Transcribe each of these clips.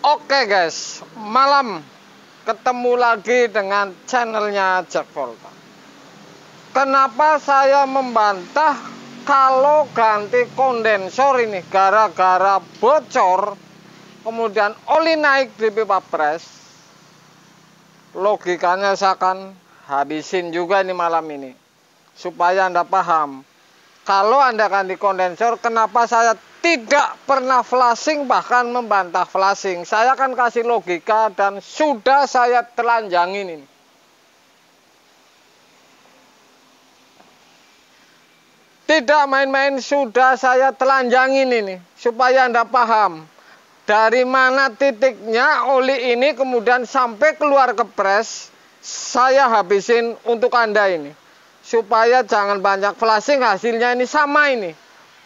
Oke guys, malam ketemu lagi dengan channelnya Jack Volta. Kenapa saya membantah kalau ganti kondensor ini gara-gara bocor, kemudian oli naik di pipa pres? Logikanya saya akan habisin juga ini malam ini, supaya Anda paham. Kalau Anda ganti kondensor, kenapa saya tidak pernah flashing, bahkan membantah flashing? Saya akan kasih logika dan sudah saya telanjangin ini. Tidak main-main, sudah saya telanjangin ini, supaya Anda paham. Dari mana titiknya oli ini kemudian sampai keluar ke pres, saya habisin untuk Anda ini. Supaya jangan banyak flashing, hasilnya ini sama ini.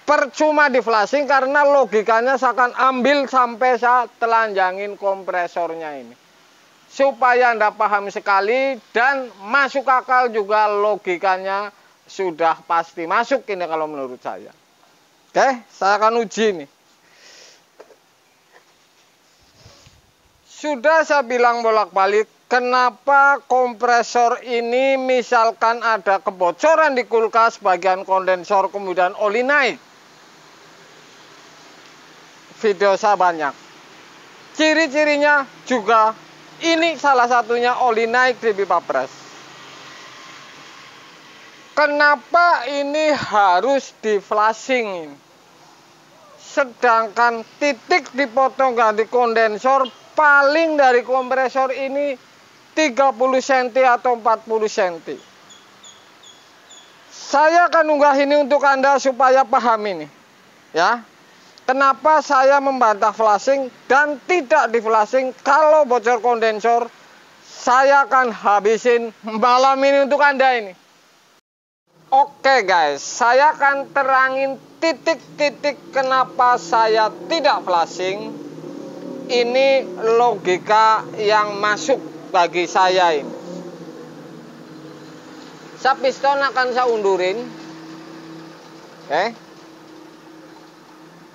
Percuma di flashing karena logikanya saya akan ambil sampai saya telanjangin kompresornya ini. Supaya Anda paham sekali dan masuk akal juga, logikanya sudah pasti masuk ini kalau menurut saya. Oke, saya akan uji nih. Sudah saya bilang bolak-balik, kenapa kompresor ini misalkan ada kebocoran di kulkas bagian kondensor kemudian oli naik. Video saya banyak. Ciri-cirinya juga ini salah satunya, oli naik di pipa pres. Kenapa ini harus di flashing? Sedangkan titik dipotong ganti kondensor paling dari kompresor ini 30 cm atau 40 cm. Saya akan unggah ini untuk Anda supaya paham ini. Ya. Kenapa saya membantah flashing dan tidak di flashing kalau bocor kondensor? Saya akan habisin malam ini untuk Anda ini. Oke guys, saya akan terangin titik-titik kenapa saya tidak flashing. Ini logika yang masuk bagi saya ini. Saya piston akan saya undurin. Oke.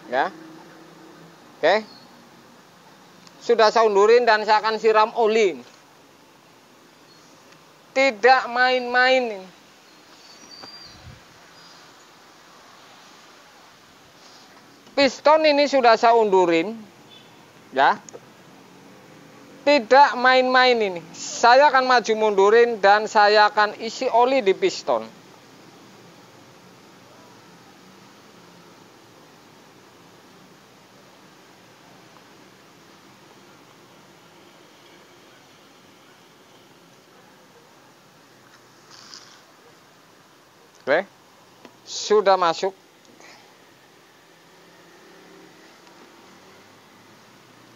Ya. Oke. Sudah saya undurin dan saya akan siram oli. Tidak main-main ini. Piston ini sudah saya undurin, ya. Tidak main-main ini. Saya akan maju mundurin dan saya akan isi oli di piston. Oke. Sudah masuk.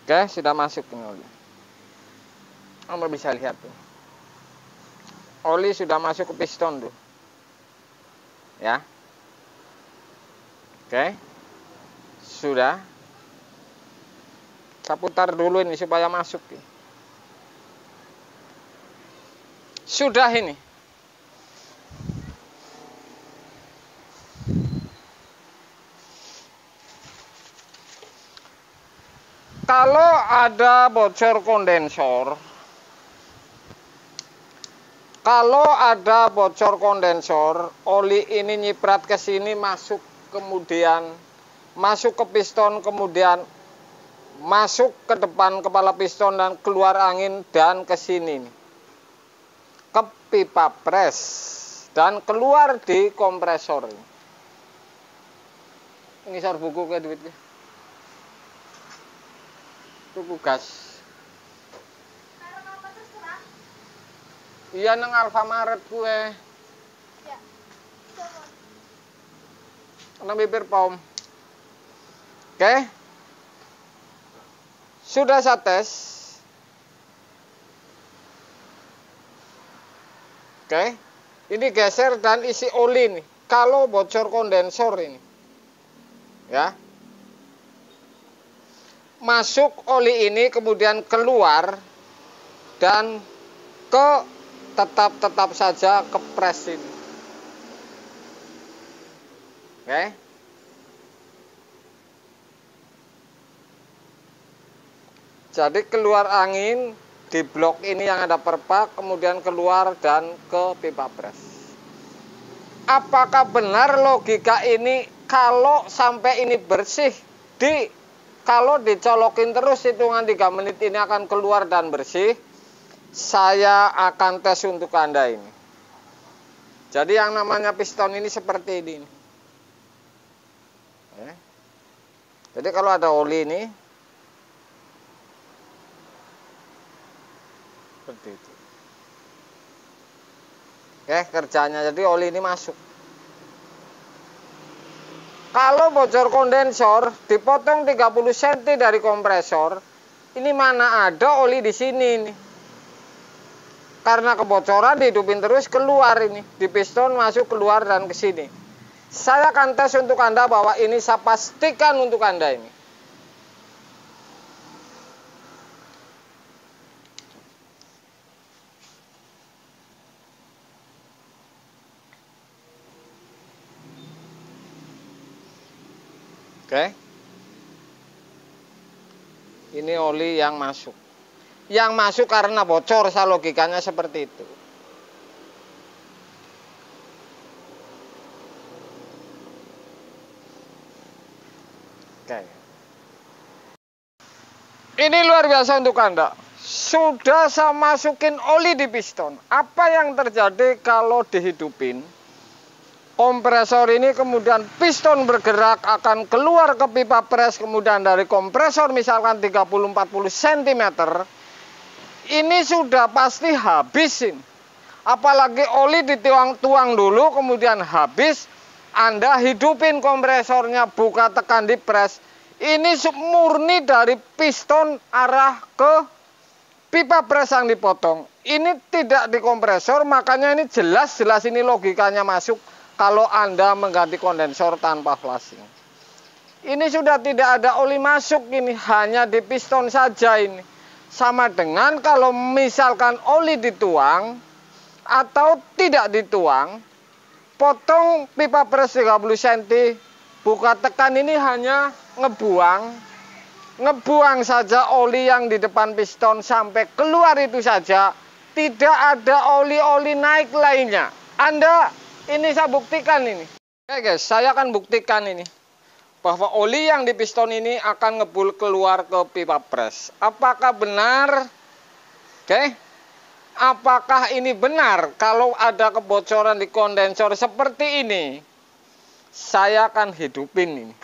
Oke, sudah masuk ini oli. Anda bisa lihat tuh. Oli sudah masuk ke piston tuh. Ya. Oke. Sudah. Saya putar dulu ini supaya masuk. Sudah ini. Kalau ada bocor kondensor, oli ini nyiprat ke sini, masuk, kemudian masuk ke piston, kemudian masuk ke depan kepala piston dan keluar angin dan ke sini ke pipa pres dan keluar di kompresor. Ini sor buku ke duitnya. Tuku gas. Iya nang Alfamaret gue. Ya. Nang bibir pom. Oke. Sudah saya tes. Oke. Ini geser dan isi oli nih. Kalau bocor kondensor ini. Ya. Masuk oli ini kemudian keluar dan tetap saja ke pres ini. Oke. Jadi keluar angin di blok ini yang ada perpak, kemudian keluar dan ke pipa pres. Apakah benar logika ini kalau sampai ini bersih, kalau dicolokin terus hitungan 3 menit ini akan keluar dan bersih? Saya akan tes untuk Anda ini. Jadi yang namanya piston ini seperti ini. Jadi kalau ada oli ini seperti itu. Oke, kerjanya jadi oli ini masuk. Kalau bocor kondensor dipotong 30 cm dari kompresor, ini mana ada oli di sini nih. Karena kebocoran dihidupin terus keluar ini, di piston masuk keluar dan ke sini. Saya akan tes untuk Anda bahwa ini saya pastikan untuk Anda ini. Oke. Ini oli yang masuk. Yang masuk karena bocor, saya logikanya seperti itu. Oke. Ini luar biasa untuk Anda. Sudah saya masukin oli di piston. Apa yang terjadi kalau dihidupin? Kompresor ini kemudian piston bergerak akan keluar ke pipa pres, kemudian dari kompresor misalkan 30-40 cm. Ini sudah pasti habisin. Apalagi oli dituang-tuang dulu kemudian habis, Anda hidupin kompresornya, buka tekan di pres. Ini murni dari piston arah ke pipa pres yang dipotong. Ini tidak di kompresor, makanya ini jelas ini logikanya masuk kalau Anda mengganti kondensor tanpa flashing. Ini sudah tidak ada oli masuk, ini hanya di piston saja ini. Sama dengan kalau misalkan oli dituang atau tidak dituang, potong pipa pres 30 cm, buka tekan ini hanya ngebuang saja oli yang di depan piston sampai keluar itu saja, tidak ada oli-oli naik lainnya. Anda, ini saya buktikan ini. Oke guys, saya akan buktikan ini bahwa oli yang di piston ini akan ngebul keluar ke pipa pres. Apakah benar? Oke. Apakah ini benar kalau ada kebocoran di kondensor seperti ini? Saya akan hidupin ini.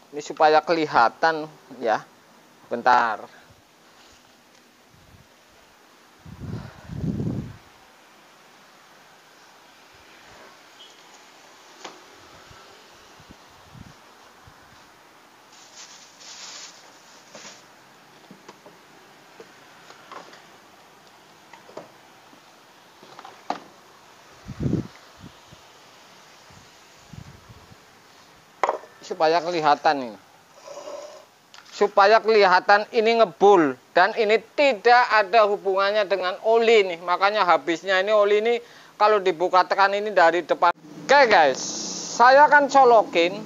Ini supaya kelihatan ya. Bentar. Supaya kelihatan ini. Supaya kelihatan ini ngebul dan ini tidak ada hubungannya dengan oli nih. Makanya habisnya ini oli ini kalau dibuka tekan ini dari depan. Oke guys, saya akan colokin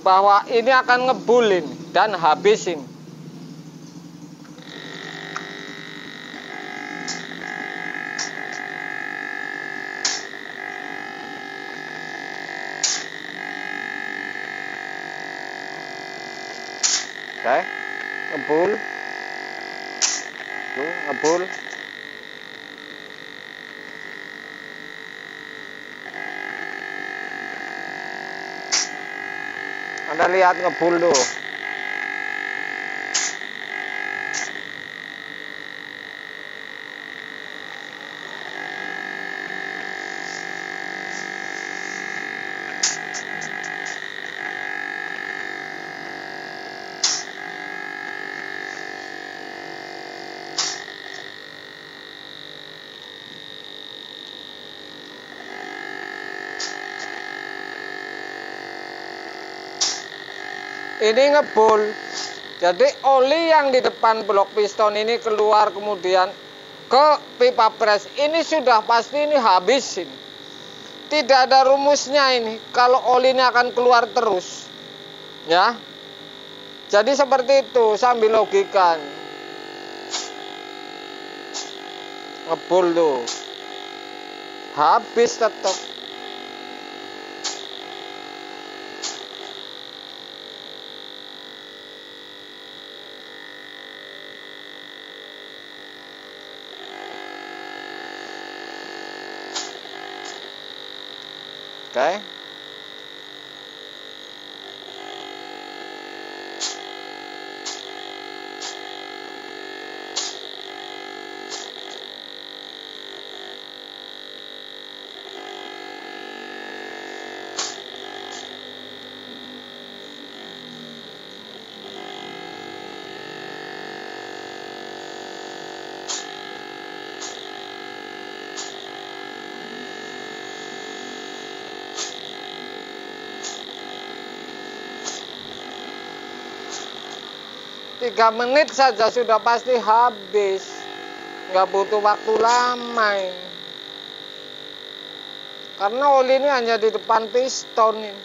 bahwa ini akan ngebul ini dan habisin. Oke, ngebul. Tuh, ngebul. Anda lihat ngebul tuh. Ini ngebul. Jadi oli yang di depan blok piston ini keluar kemudian ke pipa pres. Ini sudah pasti ini habisin. Tidak ada rumusnya ini. Kalau oli ini akan keluar terus. Ya. Jadi seperti itu sambil logika. ngebul tuh, habis tetap. Oke. Tiga menit saja sudah pasti habis, nggak butuh waktu lama ini. Karena oli ini hanya di depan piston ini.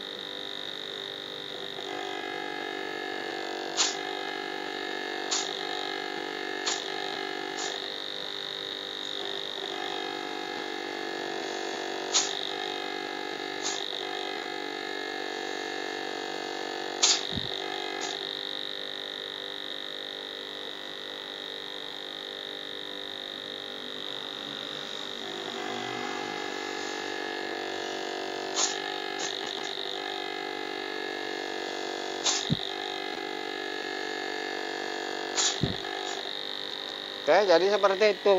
Oke, jadi seperti itu.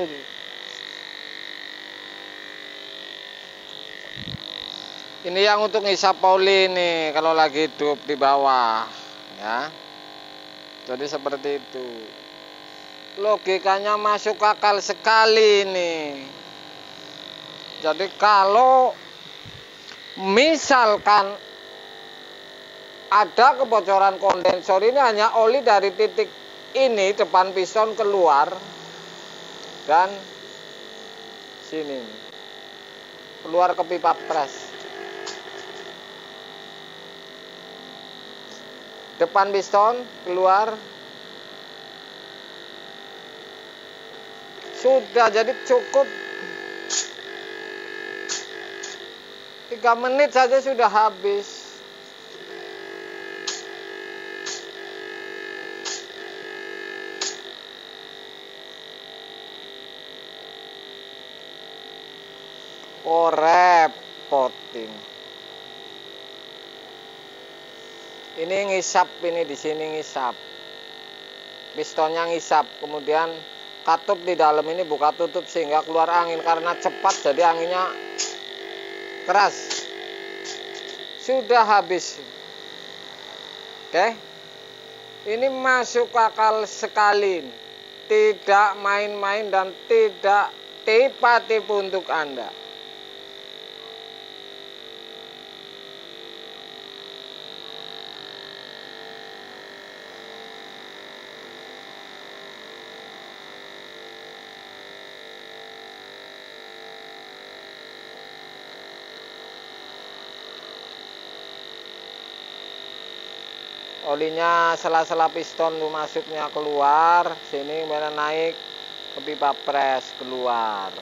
Ini yang untuk ngisap oli nih kalau lagi hidup di bawah, ya. Jadi seperti itu. Logikanya masuk akal sekali nih. Jadi kalau misalkan ada kebocoran kondensor, ini hanya oli dari titik ini depan piston keluar dan sini keluar ke pipa pres. Depan piston keluar. Sudah, jadi cukup 3 menit saja sudah habis. Oh, repotin. Ini ngisap, ini di sini ngisap. Pistonnya ngisap, kemudian katup di dalam ini buka tutup sehingga keluar angin karena cepat, jadi anginnya keras. Sudah habis. Oke. Ini masuk akal sekali. Tidak main-main dan tidak tipu-tipu untuk Anda. Olinya sela-sela piston tuh masuknya keluar, sini kemudian naik ke pipa pres keluar.